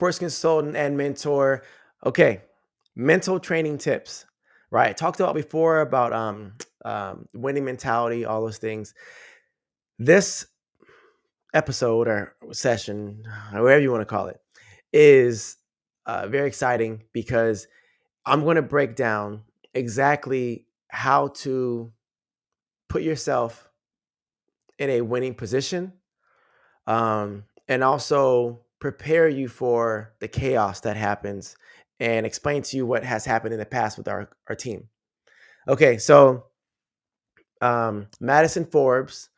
sports consultant and mentor. Okay, mental training tips, right? Talked about before about winning mentality, all those things. This episode or session, however you want to call it, is very exciting because I'm going to break down exactly how to put yourself in a winning position, and also prepare you for the chaos that happens and explain to you what has happened in the past with our team. Okay, so Madison Forbes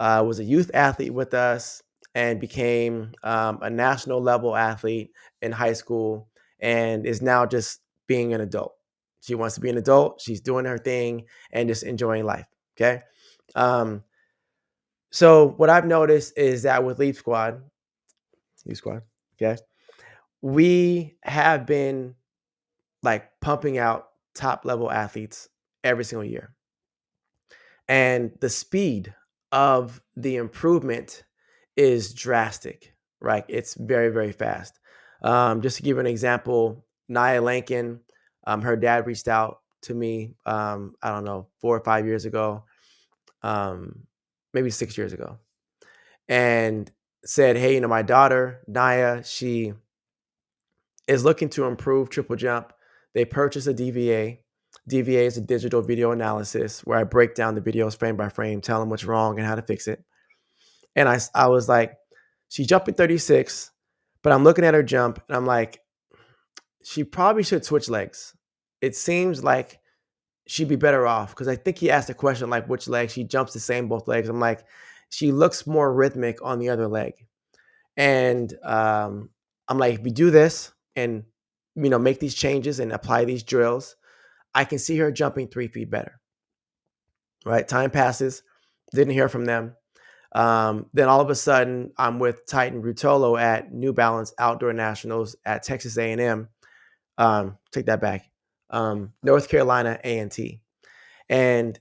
was a youth athlete with us and became a national level athlete in high school and is now just being an adult. She wants to be an adult. She's doing her thing and just enjoying life. Okay. Um, so what I've noticed is that with Leap Squad, okay, we have been like pumping out top level athletes every single year. And the speed of the improvement is drastic, right? It's very, very fast. Just to give you an example, Nia Lankin, her dad reached out to me, I don't know, 4 or 5 years ago, um, maybe 6 years ago, and said, hey, my daughter, Nia, she is looking to improve triple jump. They purchased a DVA. DVA is a digital video analysis where I break down the videos frame by frame, tell them what's wrong and how to fix it. And I was like, she's jumping 36, but I'm looking at her jump and I'm like, she probably should switch legs. It seems like she'd be better off because I think he asked a question like which leg. She jumps the same both legs. I'm like, she looks more rhythmic on the other leg. And I'm like, if we do this and make these changes and apply these drills, I can see her jumping 3 feet better. Right? Time passes, didn't hear from them. Then all of a sudden, I'm with Titan Rutolo at New Balance Outdoor Nationals at Texas A&M. Take that back. North Carolina A&T. And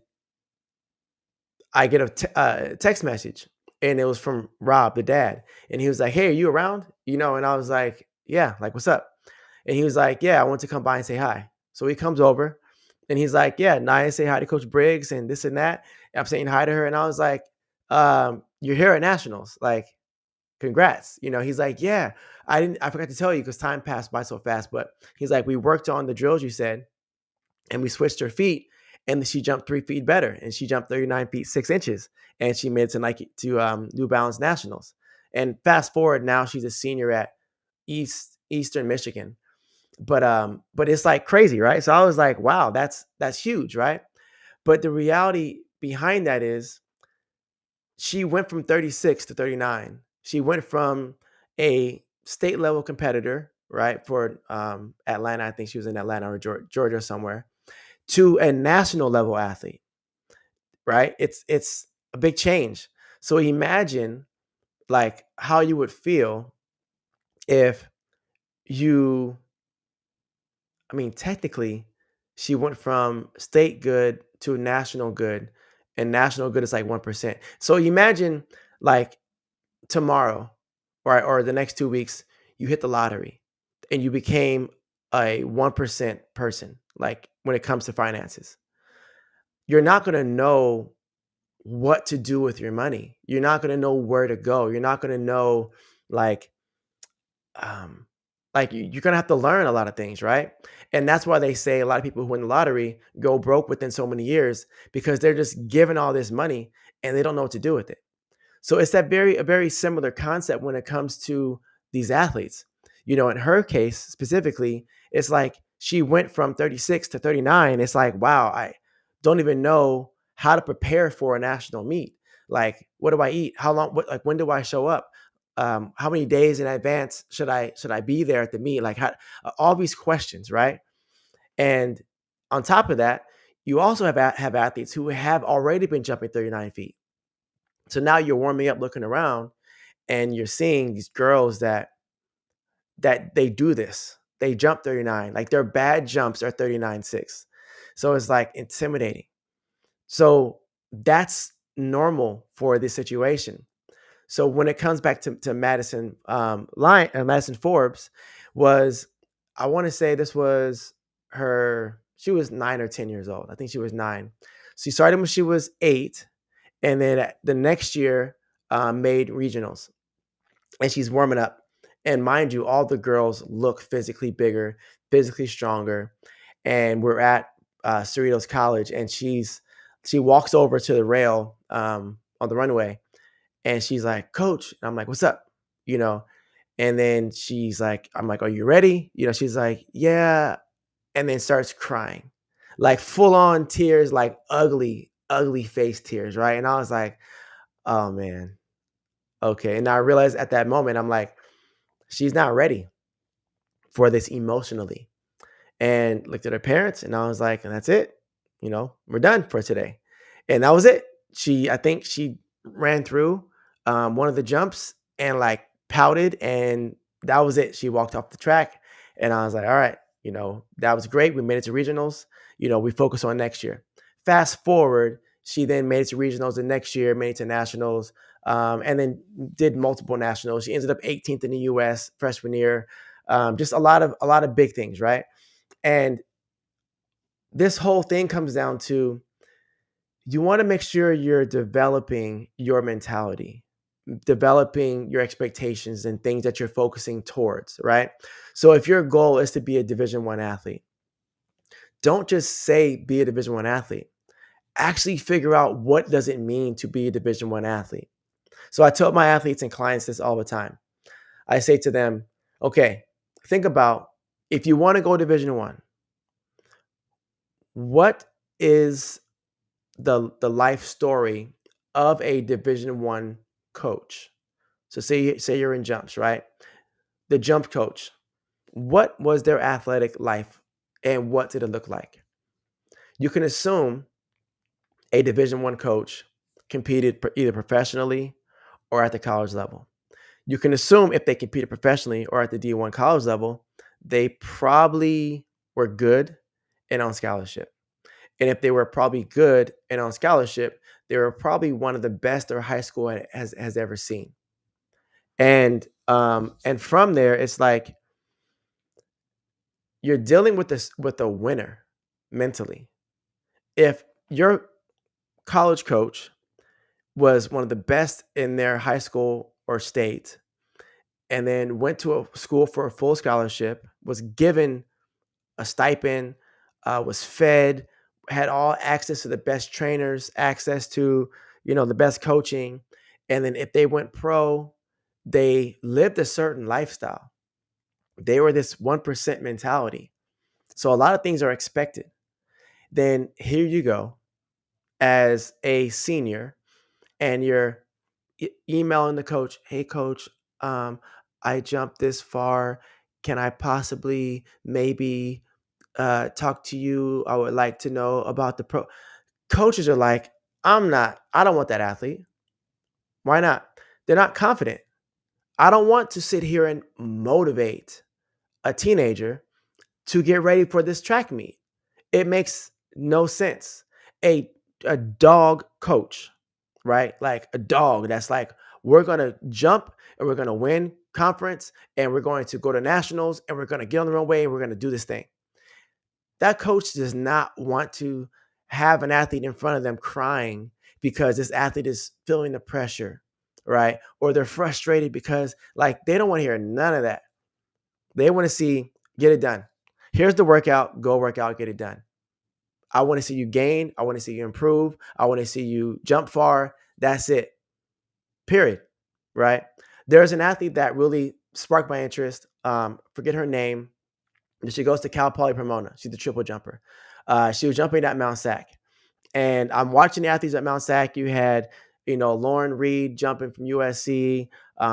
I get a text message, and it was from Rob, the dad. And he was like, hey, are you around? And I was like, yeah, like, what's up? And he was like, yeah, I want to come by and say hi. So he comes over and he's like, yeah, Nia, say hi to Coach Briggs and this and that. And I'm saying hi to her. And I was like, you're here at Nationals. Like, congrats. He's like, yeah, I forgot to tell you because time passed by so fast. But he's like, we worked on the drills you said, and we switched her feet, and she jumped 3 feet better, and she jumped 39 feet 6 inches, and she made it to Nike to New Balance Nationals. And fast forward, now she's a senior at Eastern Michigan. But it's like crazy, right? So I was like, wow, that's huge, right? But the reality behind that is she went from 36 to 39. She went from a state level competitor, right, for Atlanta. I think she was in Atlanta or Georgia somewhere, to a national level athlete, right? It's a big change. So imagine like how you would feel if you, I mean, technically, she went from state good to national good, and national good is like 1%. So imagine like tomorrow or the next 2 weeks, you hit the lottery and you became a 1% person, like when it comes to finances. You're not going to know what to do with your money. You're not going to know where to go. You're not going to know like um you're going to have to learn a lot of things, right? And that's why they say a lot of people who win the lottery go broke within so many years because they're just given all this money and they don't know what to do with it. So it's a very similar concept when it comes to these athletes. In her case specifically, it's like she went from 36 to 39. It's like, wow, I don't even know how to prepare for a national meet. Like, what do I eat? How long? Like, when do I show up? How many days in advance should I be there at the meet? Like, all these questions, right? And on top of that, you also have athletes who have already been jumping 39 feet. So now you're warming up, looking around, and you're seeing these girls that they do this. They jump 39. Like their bad jumps are 39.6. So it's like intimidating. So that's normal for this situation. So when it comes back to Madison, Madison Forbes was, I want to say this was she was 9 or 10 years old. I think she was 9. She started when she was 8, and then the next year made regionals, and she's warming up. And mind you, all the girls look physically bigger, physically stronger. And we're at Cerritos College, and she walks over to the rail on the runway, and she's like, "Coach," and I'm like, "What's up?" You know, and then she's like, I'm like, "Are you ready?" She's like, "Yeah," and then starts crying, like full on tears, like ugly, ugly face tears, right? And I was like, "Oh man, okay." And I realized at that moment, I'm like, she's not ready for this emotionally. And looked at her parents, and I was like, and that's it. We're done for today. And that was it. I think she ran through one of the jumps and like pouted, and that was it. She walked off the track, and I was like, all right, that was great. We made it to regionals. We focus on next year. Fast forward, she then made it to regionals the next year, made it to nationals, and then did multiple nationals. She ended up 18th in the U.S. freshman year. Just a lot of big things, right? And this whole thing comes down to, you want to make sure you're developing your mentality, developing your expectations and things that you're focusing towards, right? So if your goal is to be a Division 1 athlete, don't just say be a Division 1 athlete. Actually figure out, what does it mean to be a Division 1 athlete? So I tell my athletes and clients this all the time. I say to them, okay, think about, if you want to go Division 1, what is the life story of a Division 1 coach? So say you're in jumps, right? The jump coach, what was their athletic life and what did it look like? You can assume a Division 1 coach competed either professionally or at the college level. You can assume if they competed professionally or at the D1 college level, they probably were good and on scholarship. And if they were probably good and on scholarship, they were probably one of the best their high school has ever seen. And from there, it's like, you're dealing with a winner mentally. If your college coach was one of the best in their high school or state, and then went to a school for a full scholarship, was given a stipend, was fed, had all access to the best trainers, access to, the best coaching. And then if they went pro, they lived a certain lifestyle. They were this 1% mentality. So a lot of things are expected. Then here you go as a senior, and you're emailing the coach, "Hey coach, I jumped this far. Can I possibly maybe talk to you? I would like to know about the pro." Coaches are like, I don't want that athlete. Why not? They're not confident. I don't want to sit here and motivate a teenager to get ready for this track meet. It makes no sense. A a dog coach, right? Like a dog that's like, we're gonna jump and we're gonna win conference and we're going to go to nationals and we're gonna get on the runway and we're gonna do this thing. That coach does not want to have an athlete in front of them crying because this athlete is feeling the pressure, right? Or they're frustrated because, like, they don't want to hear none of that. They want to see, get it done. Here's the workout, go work out, get it done. I want to see you gain. I want to see you improve. I want to see you jump far. That's it. Period. Right? There's an athlete that really sparked my interest. Forget her name. She goes to Cal Poly Pomona. She's the triple jumper. She was jumping at Mount Sac. And I'm watching the athletes at Mount Sac. You had, Lauren Reed jumping from USC.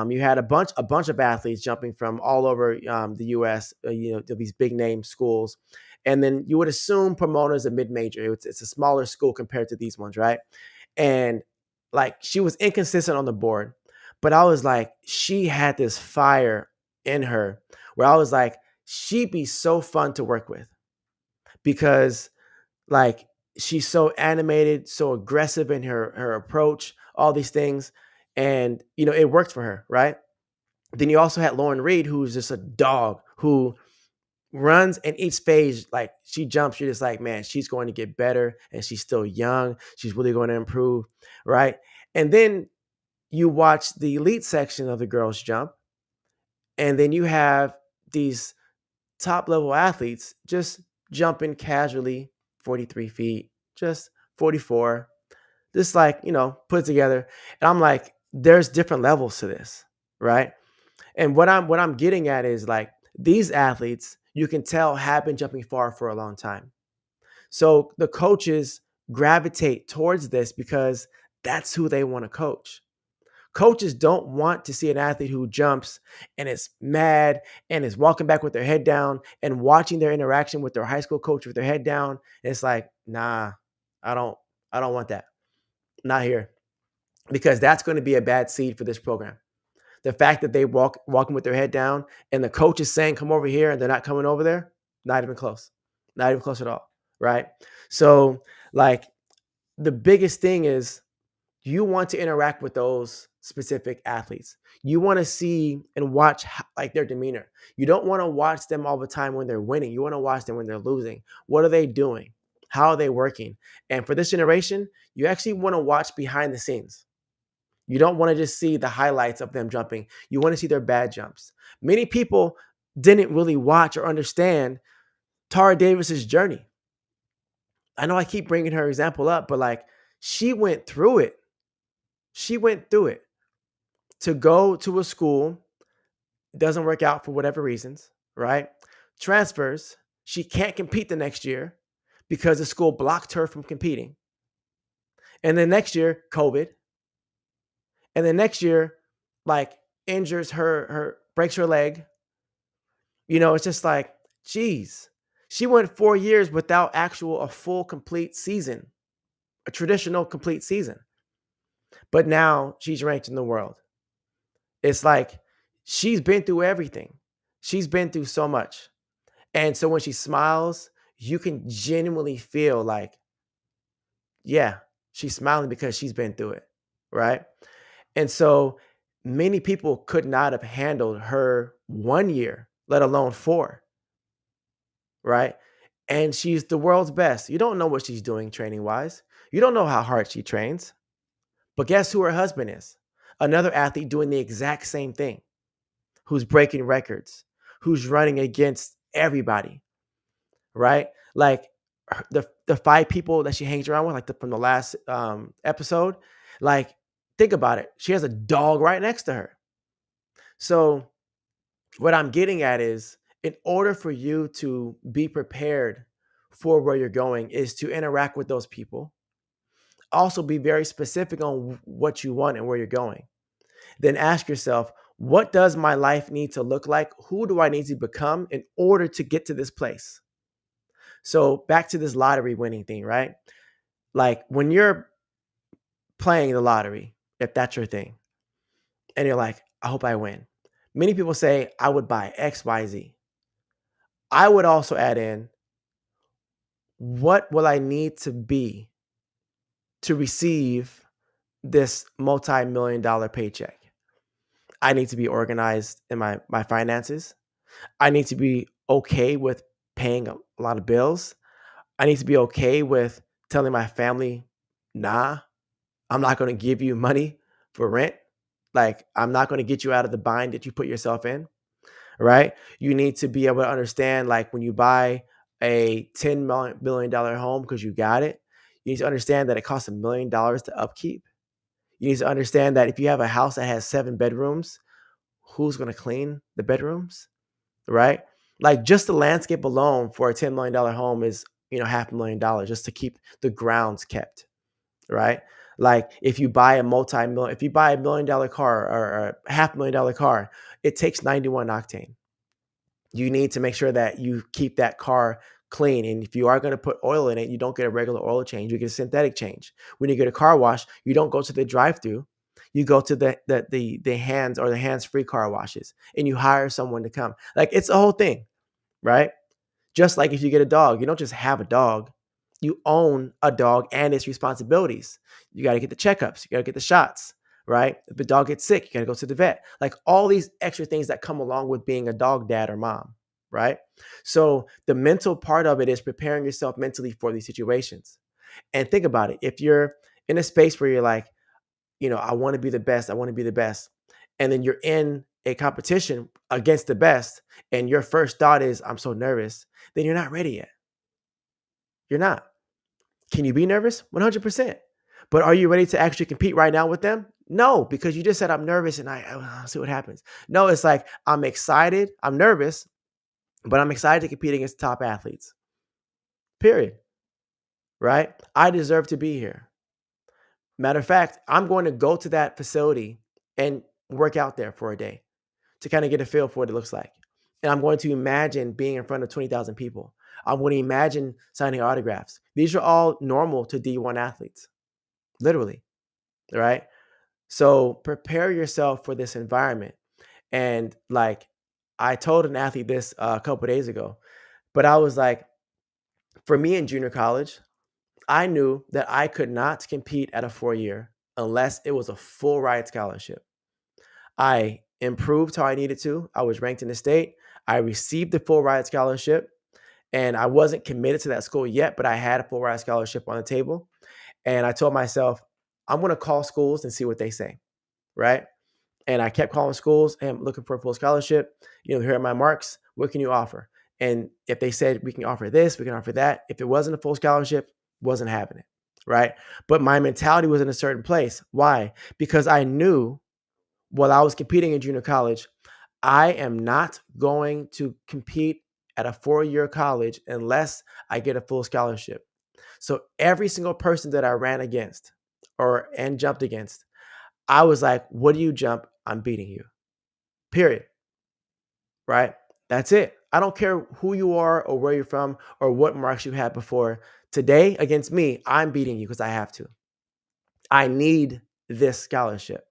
You had a bunch of athletes jumping from all over the US, these big name schools. And then you would assume Pomona is a mid-major. It's a smaller school compared to these ones, right? And like, she was inconsistent on the board, but I was like, she had this fire in her where I was like, she'd be so fun to work with because, like, she's so animated, so aggressive in her approach, all these things. And, it worked for her, right? Then you also had Lauren Reed, who's just a dog who runs in each phase. Like she jumps, you're just like, man, she's going to get better and she's still young. She's really going to improve, right? And then you watch the elite section of the girls jump, and then you have these top level athletes just jumping casually 43 feet, just 44, just like, put it together. And I'm like, there's different levels to this, right? And what I'm getting at is like these athletes, you can tell have been jumping far for a long time. So the coaches gravitate towards this because that's who they want to coach. Coaches don't want to see an athlete who jumps and is mad and is walking back with their head down and watching their interaction with their high school coach with their head down. It's like, nah, I don't, I don't want that. Not here, because that's going to be a bad seed for this program. The fact that they walking with their head down and the coach is saying, come over here, and they're not coming over there, not even close. Not even close at all. Right. So, like, the biggest thing is you want to interact with those specific athletes. You want to see and watch like their demeanor. You don't want to watch them all the time when they're winning. You want to watch them when they're losing. What are they doing? How are they working? And for this generation, you actually want to watch behind the scenes. You don't want to just see the highlights of them jumping. You want to see their bad jumps. Many people didn't really watch or understand Tara Davis's journey. I know I keep bringing her example up, but like she went through it. She went through it to go to a school, doesn't work out for whatever reasons, right? Transfers. She can't compete the next year because the school blocked her from competing. And then next year, COVID. And then next year, like injures her breaks her leg. It's just like, geez. She went 4 years without a full complete season, a traditional complete season. But now she's ranked in the world. It's like she's been through everything. She's been through so much. And so when she smiles, you can genuinely feel like, yeah, she's smiling because she's been through it. Right. And so many people could not have handled her 1 year, let alone 4. Right. And she's the world's best. You don't know what she's doing training wise. You don't know how hard she trains. But guess who her husband is? Another athlete doing the exact same thing, who's breaking records, who's running against everybody, right? Like the 5 people that she hangs around with, like from the last episode, like think about it. She has a dog right next to her. So what I'm getting at is, in order for you to be prepared for where you're going, is to interact with those people. Also be very specific on what you want and where you're going. Then ask yourself, what does my life need to look like? Who do I need to become in order to get to this place? So back to this lottery winning thing, right? Like when you're playing the lottery, if that's your thing, and you're like, I hope I win. Many people say, I would buy X, Y, Z. I would also add in, what will I need to be to receive this multi-million dollar paycheck? I need to be organized in my finances. I need to be okay with paying a lot of bills. I need to be okay with telling my family, nah, I'm not going to give you money for rent. Like, I'm not going to get you out of the bind that you put yourself in, right? You need to be able to understand, like, when you buy a $10 million home because you got it, you need to understand that it costs $1 million to upkeep. You need to understand that if you have a house that has 7 bedrooms, who's going to clean the bedrooms, right? Like just the landscape alone for a $10 million home is, $500,000 just to keep the grounds kept, right? Like if you buy a $1 million car or a $500,000 car, it takes 91 octane. You need to make sure that you keep that car clean. And if you are going to put oil in it, you don't get a regular oil change. You get a synthetic change. When you get a car wash, you don't go to the drive-through. You go to the hands or the hands-free car washes, and you hire someone to come. Like it's a whole thing, right? Just like if you get a dog, you don't just have a dog. You own a dog and its responsibilities. You got to get the checkups. You got to get the shots, right? If the dog gets sick, you got to go to the vet. Like all these extra things that come along with being a dog dad or mom, right? So the mental part of it is preparing yourself mentally for these situations. And think about it. If you're in a space where you're like, I want to be the best, I want to be the best, and then you're in a competition against the best, and your first thought is, I'm so nervous, then you're not ready yet. You're not. Can you be nervous? 100%. But are you ready to actually compete right now with them? No, because you just said I'm nervous and I'll see what happens. No, it's like I'm excited, I'm nervous, but I'm excited to compete against top athletes. Period. Right? I deserve to be here. Matter of fact, I'm going to go to that facility and work out there for a day to kind of get a feel for what it looks like. And I'm going to imagine being in front of 20,000 people. I'm going to imagine signing autographs. These are all normal to D1 athletes, literally, right? So prepare yourself for this environment. And like I told an athlete this a couple of days ago, but I was like, for me in junior college, I knew that I could not compete at a 4-year unless it was a full ride scholarship. I improved how I needed to. I was ranked in the state. I received the full ride scholarship, and I wasn't committed to that school yet, but I had a full ride scholarship on the table. And I told myself, I'm going to call schools and see what they say. Right. And I kept calling schools and I'm looking for a full scholarship. Here are my marks. What can you offer? And if they said we can offer this, we can offer that. If it wasn't a full scholarship, wasn't happening. Right. But my mentality was in a certain place. Why? Because I knew while I was competing in junior college, I am not going to compete at a 4-year college unless I get a full scholarship. So every single person that I ran against and jumped against, I was like, what do you jump? I'm beating you. Period. Right? That's it. I don't care who you are or where you're from or what marks you had before. Today against me, I'm beating you because I have to. I need this scholarship.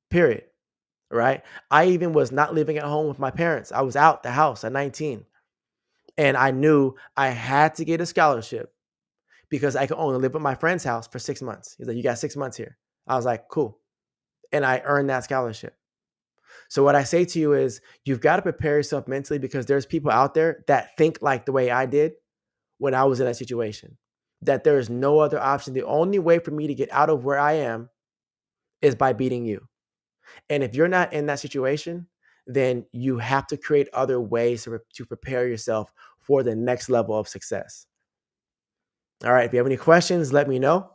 Period. Right? I even was not living at home with my parents. I was out the house at 19. And I knew I had to get a scholarship because I could only live at my friend's house for 6 months. He's like, you got 6 months here. I was like, cool. And I earned that scholarship. So what I say to you is you've got to prepare yourself mentally because there's people out there that think like the way I did when I was in that situation, that there is no other option. The only way for me to get out of where I am is by beating you. And if you're not in that situation, then you have to create other ways to prepare yourself for the next level of success. All right. If you have any questions, let me know.